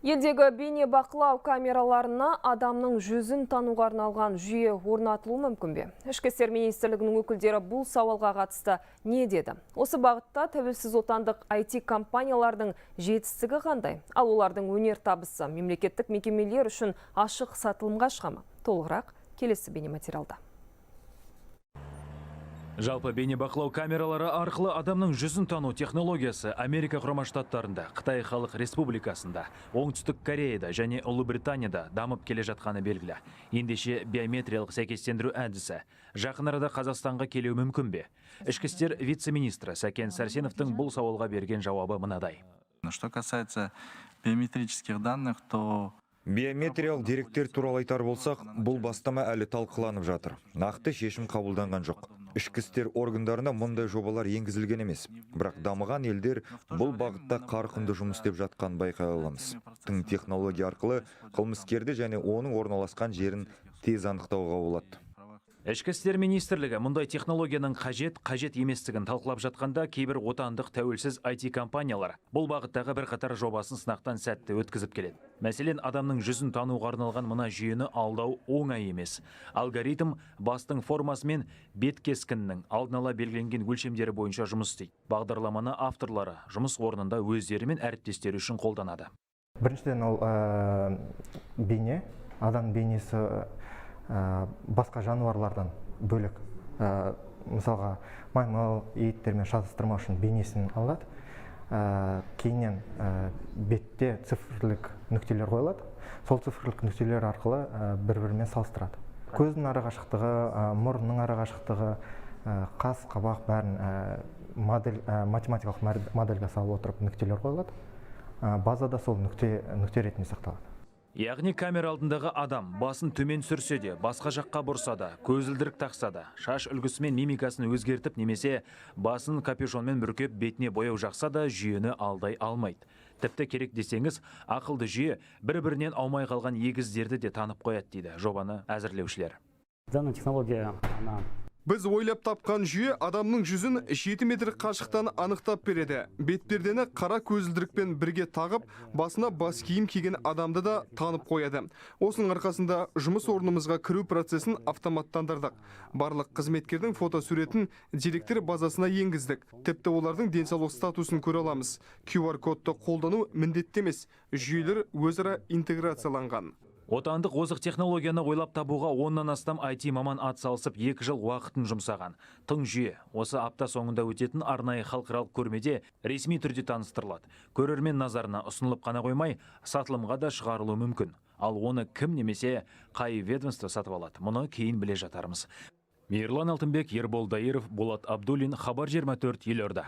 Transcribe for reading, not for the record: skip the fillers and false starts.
Елдегі бейне бақылау камераларына адамның жүзін тануға арналған жүйе орнатылуы мүмкін бе? Ішкі істер министрлігінің өкілдері бұл сауалға қатысты не деді? Осы бағытта тәуелсіз отандық IT компаниялардың жетістігі қандай? Ал олардың өнертабысы мемлекеттік мекемелер үшін ашық сатылымға шыға ма? Толығырақ келесі бейнематериалда. Жалпы бейнебақылау камералары арқылы адамның жүзін тану технологиясы Америка құрама штаттарында, Қытай халық республикасында, Оңтүстік Кореяда және Ұлыбританияда дамып келе жатқаны белгілі. Ендеше биометриялық сәйкестендіру әдісі жақын арада Қазақстанға келуі мүмкін бе? Ішкі істер вице-министрі Сәкен Сәрсеновтың бұл сауалға берген жауабы мынадай. Что касается биометрических данных, то биометриялық деректер туралы айтар болсақ, бұл бастама әлі талқыланып жатыр. Нақты шешім қабылданған жоқ. Ішкі істер органдарына мұндай жобалар енгізілген емес. Бірақ дамыған елдер бұл бағытта қарқынды жұмыс істеп жатқан байқай аламыз. Тың технология арқылы қылмыскерді және оның орналасқан жерін тез анықтауға болады. Ішкі істер министрлігі мұндай технологияның қажет еместігін талқылап жатқанда кейбір отандық тәуелсіз IT компаниялар бұл бағыттағы бірқатар жобасын сынақтан сәтті өткізіп келеді. Мәселен, адамның жүзін тануға арналған мына жүйені алдау оңай емес. Алгоритм бастың формасы мен бет кескіннің алдын ала белгіленген өлшемдері бойынша жұмыс істейді. Бағдарламаны авторлары жұмыс орнында өздері мен әріптестері үшін қолданады. Біріншіден ол бейне, адам бейнесі басқа жануарлардан бөлек. Мысалға, маймыл, иттермен шатастырмау үшін бейнесін алады. Кейіннен бетте цифрлік нүктелер қойылады. Сол цифрлік нүктелер арқылы бір-бірімен салыстырады. Көздің арақашықтығы, мұрынның арақашықтығы, қас, қабақ бәрін математикалық модельге салып отырып нүктелер қойылады. Базада сол нүкте ретінде сақталады. Яғни камера алдындағы адам басын төмен сүрсе де, басқа жаққа бұрса да, көзілдірік тақса да, шаш үлгісі мен мимикасын өзгертіп немесе басын капюшонмен бүркеп бетіне бояу жақса да жүйені алдай алмайды. Тіпті керек десеңіз, ақылды жүйе бір-бірінен аумай қалған егіздерді де танып қояды дейді жобаны әзірлеушілер. Данная технология, Біз ойлап тапқан жүйе адамның жүзін 7 метр қашықтан анықтап береді. Бетпердені қара көзілдірікпен бірге тағып, басына бас киім киген адамды да танып қояды. Осының арқасында жұмыс орнымызға кіру процесін автоматтандырдық. Барлық қызметкердің фотосуретін деректер базасына енгіздік. Тіпті олардың денсаулық статусын көре аламыз. QR-кодты қолдану міндетті емес, жүйелер өзара интеграцияланған. Отандық озық технологияны ойлап табуға 10-нан астам IT маман атсалысып 2 жыл уақытын жұмсаған. Тың жүйе осы апта соңында өтетін арнайы халықаралық көрмеде ресми түрде таныстырылады. Көрермен назарына ұсынылып қана қоймай, сатылымға да шығарылуы мүмкін. Ал оны кім немесе қай ведомство сатып алады? Мұны кейін біле жатармыз. Мейірлан Алтынбек, Ербол Дайыров, Болат Абдуллин, Хабар 24, Елорда.